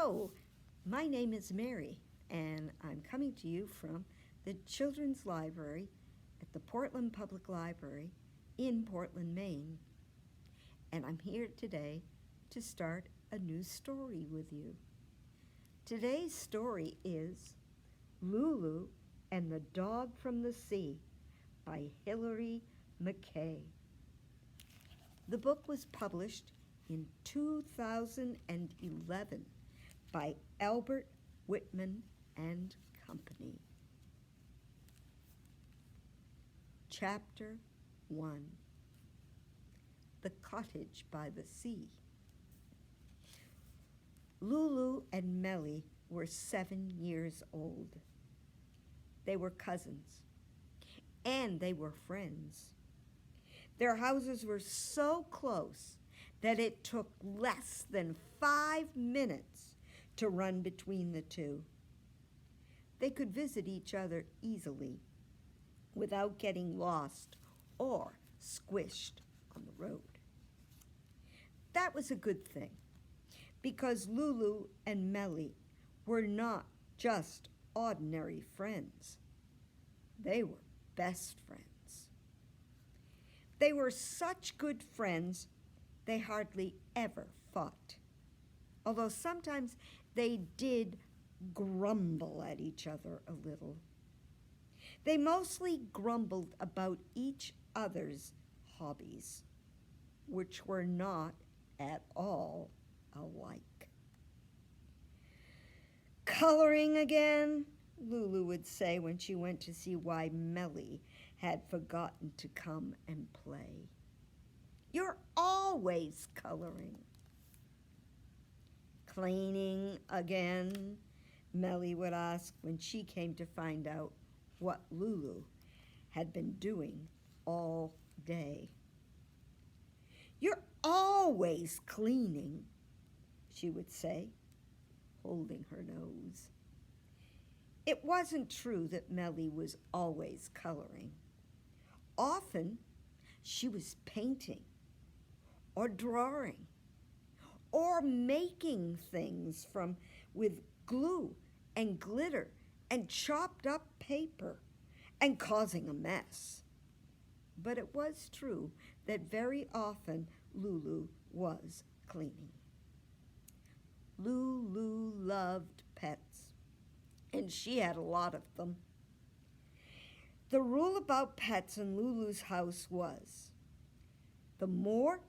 Hello, my name is Mary, and I'm coming to you from the Children's Library at the Portland Public Library in Portland, Maine. And I'm here today to start a new story with you. Today's story is Lulu and the Dog from the Sea by Hilary McKay. The book was published in 2011 by Albert Whitman Company. Chapter 1. The Cottage by the Sea. Lulu and Mellie were 7 years old. They were cousins, and they were friends. Their houses were so close that it took less than 5 minutes to run between the two. They could visit each other easily without getting lost or squished on the road. That was a good thing, because Lulu and Mellie were not just ordinary friends. They were best friends. They were such good friends, they hardly ever fought, although sometimes they did grumble at each other a little. They mostly grumbled about each other's hobbies, which were not at all alike. Coloring again, Lulu would say when she went to see why Mellie had forgotten to come and play. You're always coloring. Cleaning again, Mellie would ask when she came to find out what Lulu had been doing all day. You're always cleaning, she would say, holding her nose. It wasn't true that Mellie was always coloring. Often, she was painting or drawing or making things with glue and glitter and chopped up paper and causing a mess. But it was true that very often Lulu was cleaning. Lulu loved pets, and she had a lot of them. The rule about pets in Lulu's house was, the more,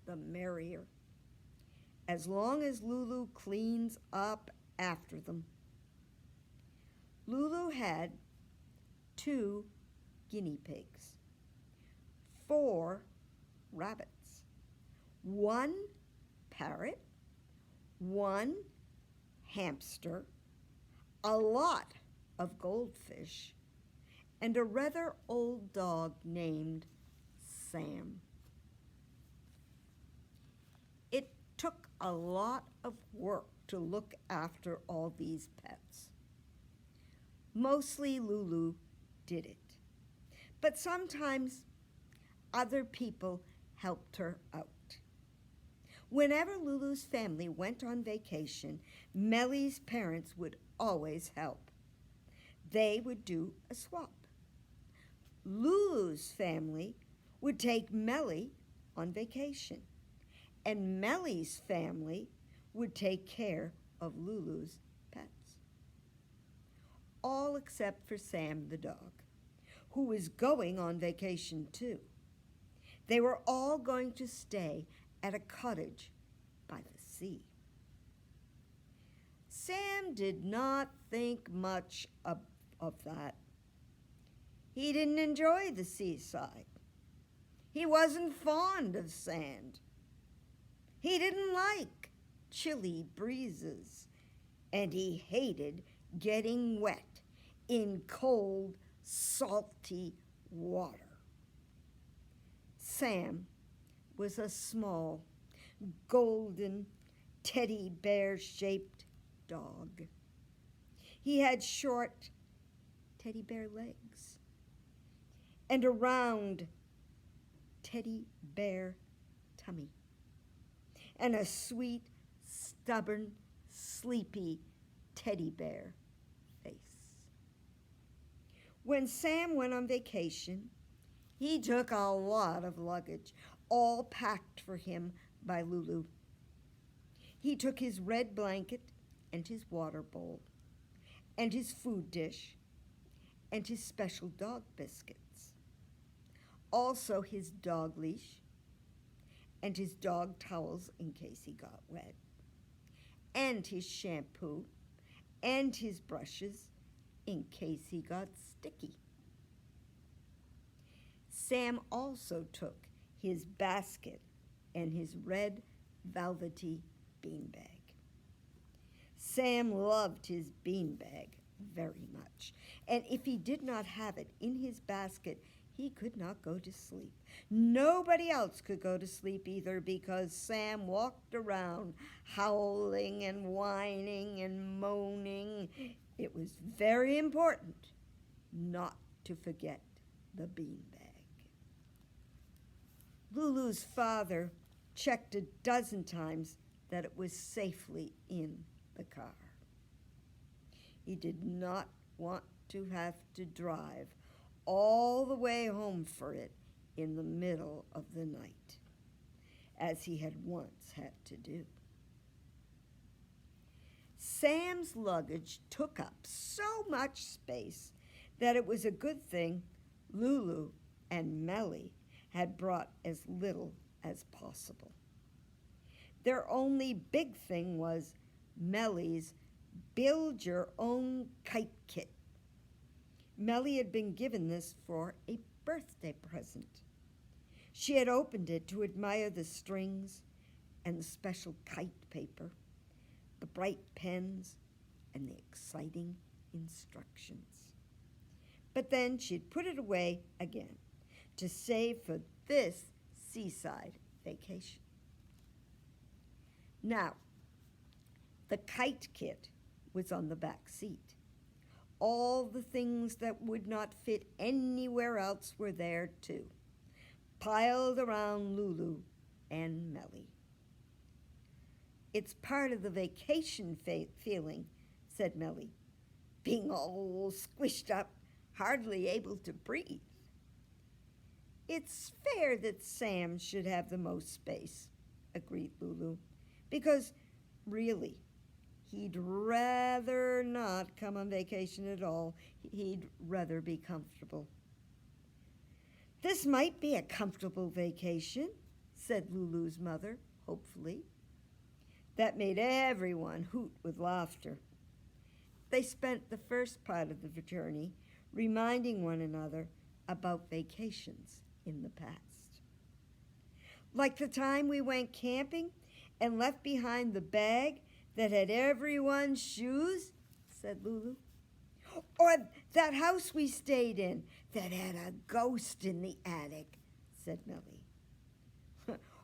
the merrier, as long as Lulu cleans up after them. Lulu had 2 guinea pigs, 4 rabbits, 1 parrot, 1 hamster, a lot of goldfish, and a rather old dog named Sam. It took a lot of work to look after all these pets. Mostly Lulu did it, but sometimes other people helped her out. Whenever Lulu's family went on vacation, Mellie's parents would always help. They would do a swap. Lulu's family would take Mellie on vacation, and Mellie's family would take care of Lulu's pets. All except for Sam the dog, who was going on vacation too. They were all going to stay at a cottage by the sea. Sam did not think much of that. He didn't enjoy the seaside. He wasn't fond of sand. He didn't like chilly breezes, and he hated getting wet in cold, salty water. Sam was a small, golden, teddy bear-shaped dog. He had short teddy bear legs and a round teddy bear tummy and a sweet, stubborn sleepy teddy bear face. When Sam went on vacation, he took a lot of luggage, all packed for him by Lulu. He took his red blanket and his water bowl and his food dish and his special dog biscuits. Also his dog leash and his dog towels in case he got wet, and his shampoo and his brushes in case he got sticky. Sam also took his basket and his red velvety beanbag. Sam loved his beanbag very much, and if he did not have it in his basket, he could not go to sleep. Nobody else could go to sleep either, because Sam walked around howling and whining and moaning. It was very important not to forget the beanbag. Lulu's father checked a dozen times that it was safely in the car. He did not want to have to drive all the way home for it in the middle of the night, as he had once had to do. Sam's luggage took up so much space that it was a good thing Lulu and Mellie had brought as little as possible. Their only big thing was Mellie's build-your-own kite kit. Mellie had been given this for a birthday present. She had opened it to admire the strings and the special kite paper, the bright pens, and the exciting instructions. But then she'd put it away again to save for this seaside vacation. Now, the kite kit was on the back seat. All the things that would not fit anywhere else were there too, piled around Lulu and Mellie. "It's part of the vacation feeling," said Mellie, "being all squished up, hardly able to breathe." "It's fair that Sam should have the most space," agreed Lulu, "because really, he'd rather not come on vacation at all. He'd rather be comfortable." "This might be a comfortable vacation," said Lulu's mother, hopefully. That made everyone hoot with laughter. They spent the first part of the journey reminding one another about vacations in the past. "Like the time we went camping and left behind the bag that had everyone's shoes," said Lulu. "Or that house we stayed in that had a ghost in the attic," said Mellie.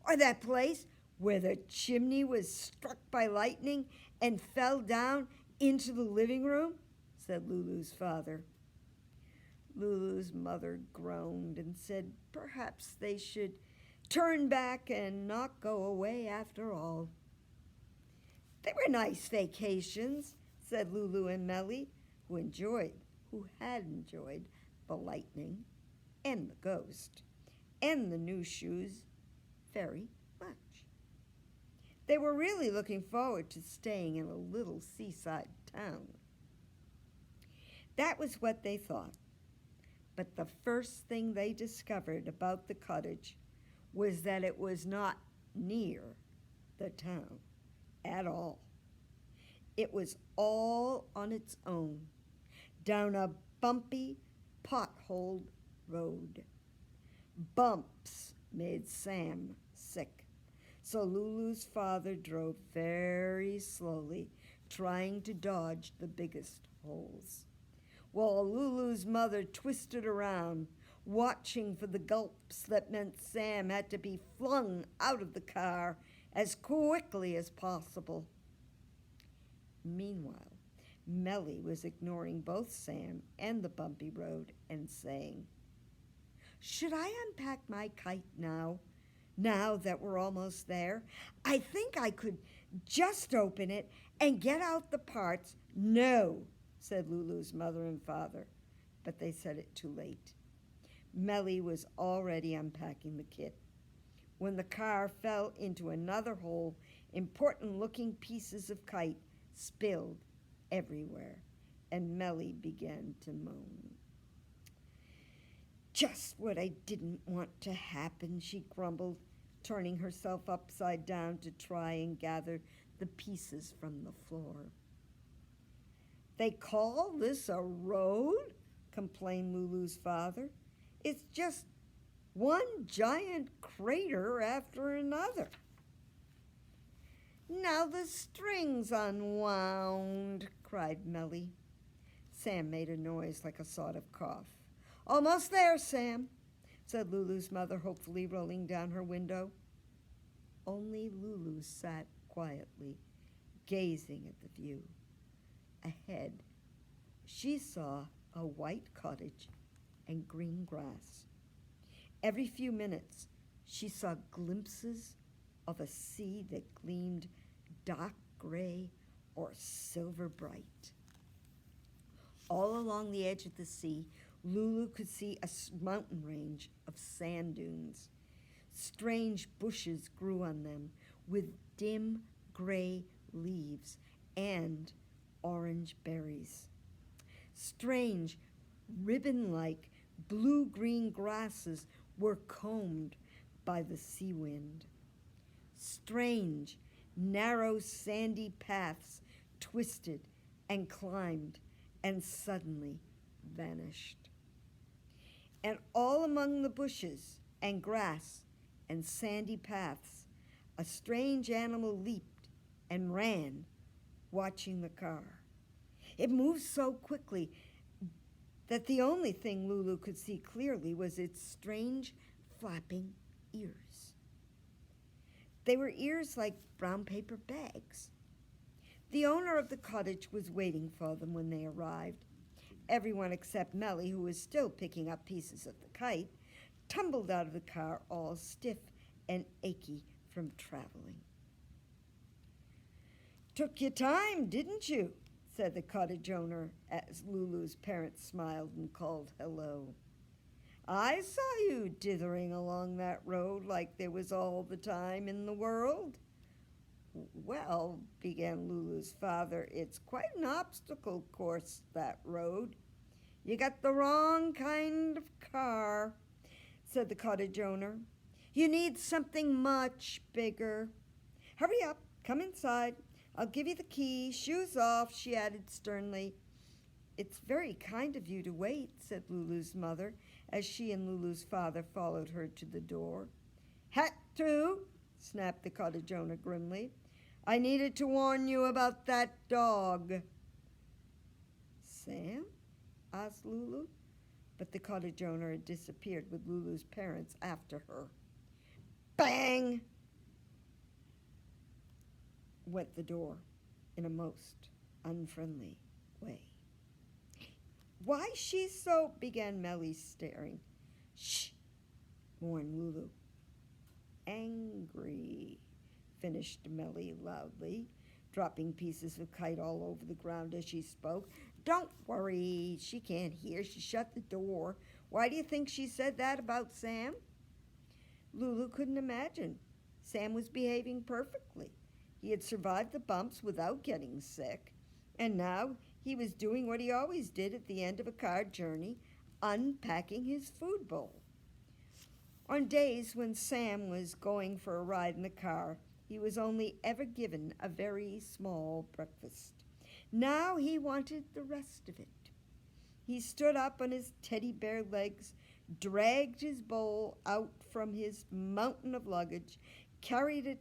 "Or that place where the chimney was struck by lightning and fell down into the living room," said Lulu's father. Lulu's mother groaned and said perhaps they should turn back and not go away after all. "They were nice vacations," said Lulu and Mellie, who had enjoyed the lightning and the ghost and the new shoes very much. They were really looking forward to staying in a little seaside town. That was what they thought. But the first thing they discovered about the cottage was that it was not near the town at all. It was all on its own, down a bumpy, potholed road. Bumps made Sam sick, so Lulu's father drove very slowly, trying to dodge the biggest holes, while Lulu's mother twisted around, watching for the gulps that meant Sam had to be flung out of the car as quickly as possible. Meanwhile, Mellie was ignoring both Sam and the bumpy road and saying, "Should I unpack my kite now that we're almost there? I think I could Just open it and get out the parts. No, said Lulu's mother and father, but they said it too late. Mellie was already unpacking the kit. When the car fell into another hole, important-looking pieces of kite spilled everywhere, and Mellie began to moan. Just what I didn't want to happen, she grumbled, turning herself upside down to try and gather the pieces from the floor. They call this a road? Complained Lulu's father. It's just one giant crater after another. Now the string's unwound, cried Mellie. Sam made a noise like a sort of cough. Almost there, Sam, said Lulu's mother, hopefully rolling down her window. Only Lulu sat quietly, gazing at the view. Ahead, she saw a white cottage and green grass. Every few minutes, she saw glimpses of a sea that gleamed dark gray or silver bright. All along the edge of the sea, Lulu could see a mountain range of sand dunes. Strange bushes grew on them with dim gray leaves and orange berries. Strange, ribbon-like blue-green grasses were combed by the sea wind. Strange, narrow, sandy paths twisted and climbed and suddenly vanished. And all among the bushes and grass and sandy paths, a strange animal leaped and ran, watching the car. It moved so quickly that the only thing Lulu could see clearly was its strange, flapping ears. They were ears like brown paper bags. The owner of the cottage was waiting for them when they arrived. Everyone except Mellie, who was still picking up pieces of the kite, tumbled out of the car all stiff and achy from traveling. Took you time, didn't you? Said the cottage owner as Lulu's parents smiled and called hello. I saw you dithering along that road like there was all the time in the world. Well, began Lulu's father, it's quite an obstacle course, that road. You got the wrong kind of car, said the cottage owner. You need something much bigger. Hurry up, come inside. I'll give you the key. Shoes off, she added sternly. It's very kind of you to wait, said Lulu's mother, as she and Lulu's father followed her to the door. Had to, snapped the cottage owner grimly. I needed to warn you about that dog. Sam? Asked Lulu, but the cottage owner had disappeared with Lulu's parents after her. Bang! Went the door in a most unfriendly way. Why she's so, began Mellie, staring. Shh, warned Lulu. Angry, finished Mellie loudly, dropping pieces of kite all over the ground as she spoke. Don't worry, she can't hear. She shut the door. Why do you think she said that about Sam? Lulu couldn't imagine. Sam was behaving perfectly. He had survived the bumps without getting sick, and now he was doing what he always did at the end of a car journey, unpacking his food bowl. On days when Sam was going for a ride in the car, he was only ever given a very small breakfast. Now he wanted the rest of it. He stood up on his teddy bear legs, dragged his bowl out from his mountain of luggage, carried it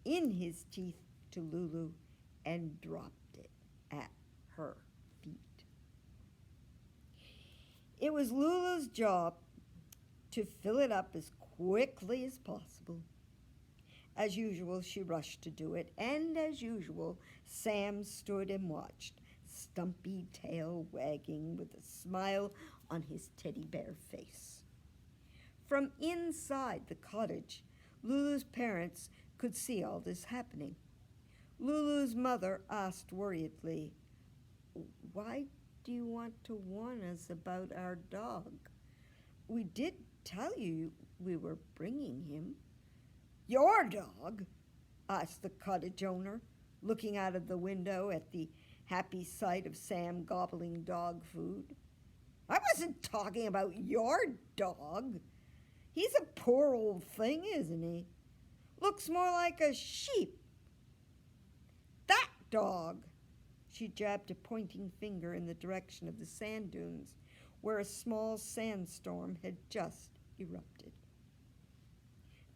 in his teeth to Lulu, and dropped it at her feet. It was Lulu's job to fill it up as quickly as possible. As usual, she rushed to do it, and as usual, Sam stood and watched, stumpy tail wagging with a smile on his teddy bear face. From inside the cottage, Lulu's parents could see all this happening. Lulu's mother asked worriedly, "Why do you want to warn us about our dog? We did tell you we were bringing him." "Your dog?" asked the cottage owner, looking out of the window at the happy sight of Sam gobbling dog food. "I wasn't talking about your dog. He's a poor old thing, isn't he? Looks more like a sheep. That dog!" She jabbed a pointing finger in the direction of the sand dunes, where a small sandstorm had just erupted.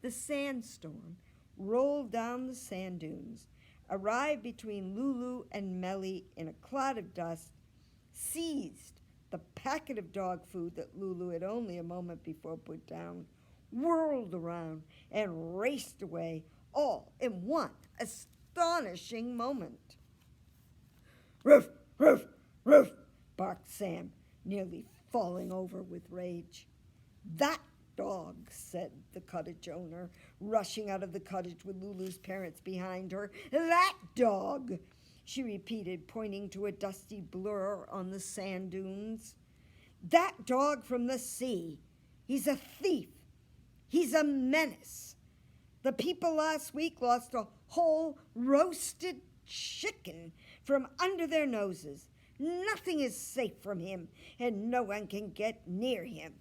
The sandstorm rolled down the sand dunes, arrived between Lulu and Mellie in a cloud of dust, seized the packet of dog food that Lulu had only a moment before put down, whirled around, and raced away, all in one astonishing moment. "Ruff, ruff, ruff," barked Sam, nearly falling over with rage. "That dog," said the cottage owner, rushing out of the cottage with Lulu's parents behind her. "That dog," she repeated, pointing to a dusty blur on the sand dunes. "That dog from the sea. He's a thief. He's a menace. The people last week lost a whole roasted chicken from under their noses. Nothing is safe from him, and no one can get near him.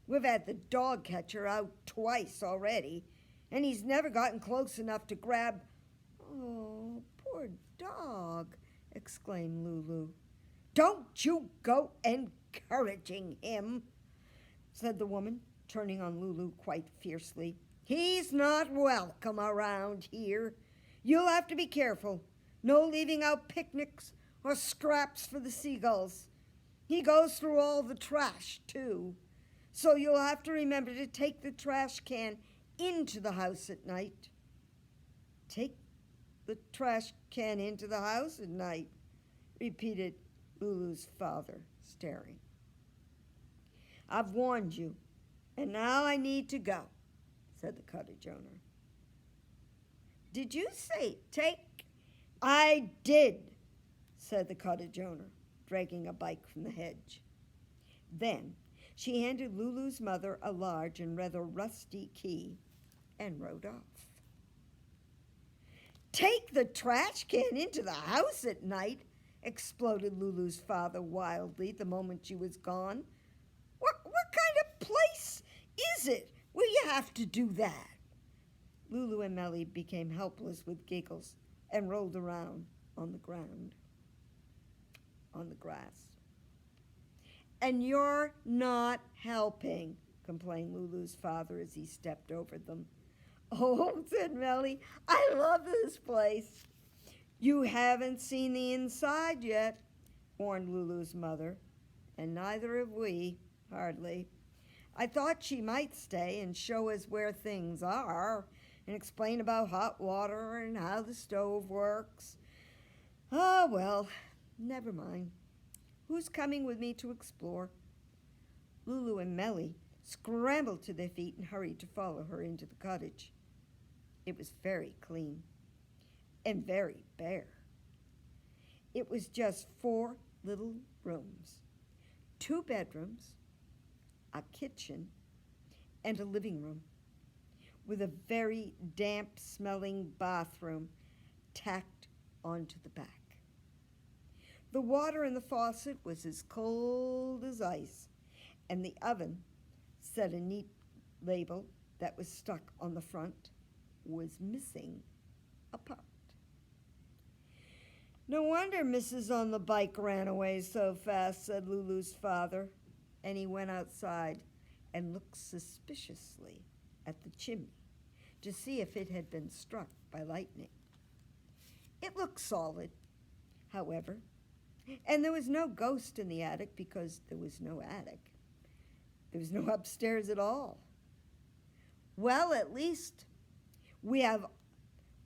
We've had the dog catcher out twice already, and he's never gotten close enough to grab—" "Oh, poor dog," exclaimed Lulu. "Don't you go encouraging him," said the woman, turning on Lulu quite fiercely. "He's not welcome around here. You'll have to be careful. No leaving out picnics or scraps for the seagulls. He goes through all the trash, too. So you'll have to remember to take the trash can into the house at night." "Take the trash can into the house at night," repeated Lulu's father, staring. "I've warned you, and now I need to go," said the cottage owner. "Did you say take?" "I did," said the cottage owner, dragging a bike from the hedge. Then she handed Lulu's mother a large and rather rusty key and rode off. "Take the trash can into the house at night?" exploded Lulu's father wildly the moment she was gone. What kind of place is it where you have to do that?" Lulu and Mellie became helpless with giggles and rolled around on the ground, on the grass. "And you're not helping," complained Lulu's father as he stepped over them. "Oh," said Mellie, "I love this place." "You haven't seen the inside yet," warned Lulu's mother, "and neither have we, hardly. I thought she might stay and show us where things are and explain about hot water and how the stove works. Oh, well, never mind. Who's coming with me to explore?" Lulu and Mellie scrambled to their feet and hurried to follow her into the cottage. It was very clean and very bare. It was just 4 little rooms, 2 bedrooms, a kitchen, and a living room, with a very damp-smelling bathroom tacked onto the back. The water in the faucet was as cold as ice, and the oven, said a neat label that was stuck on the front, was missing a part. "No wonder Mrs. on the bike ran away so fast," said Lulu's father, and he went outside and looked suspiciously at the chimney to see if it had been struck by lightning. It looked solid, however, and there was no ghost in the attic because there was no attic. There was no upstairs at all. "Well, at least we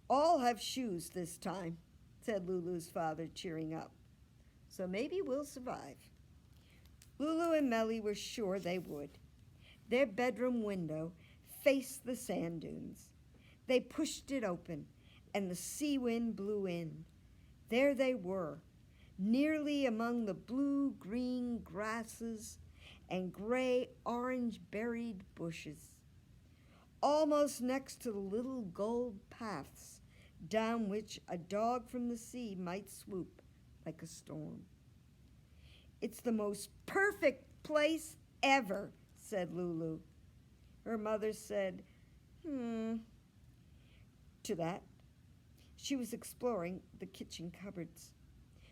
all have shoes this time," said Lulu's father, cheering up. "So maybe we'll survive." Lulu and Mellie were sure they would. Their bedroom window faced the sand dunes. They pushed it open and the sea wind blew in. There they were, nearly among the blue-green grasses and gray-orange-berried bushes, almost next to the little gold paths down which a dog from the sea might swoop like a storm. "It's the most perfect place ever," said Lulu. Her mother said, to that. She was exploring the kitchen cupboards.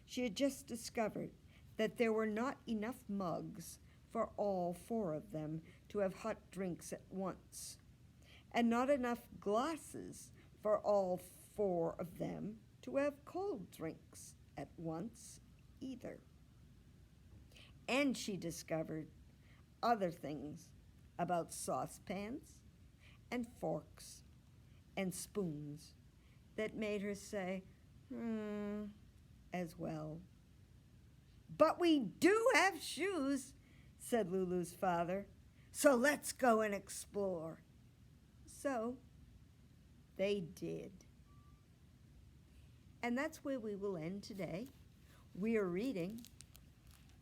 She had just discovered that there were not enough mugs for all 4 of them to have hot drinks at once, and not enough glasses for all 4 of them to have cold drinks at once either. And she discovered other things about saucepans and forks and spoons that made her say, as well. "But we do have shoes," said Lulu's father, "so let's go and explore." So they did. And that's where we will end today. We are reading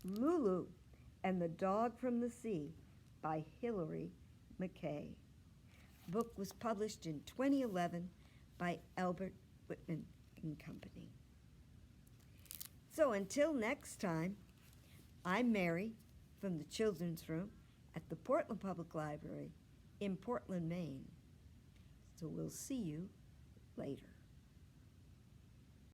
Lulu and the Dog from the Sea by Hilary McKay. The book was published in 2011 by Albert Whitman Company. So until next time, I'm Mary from the Children's Room at the Portland Public Library in Portland, Maine. So we'll see you later.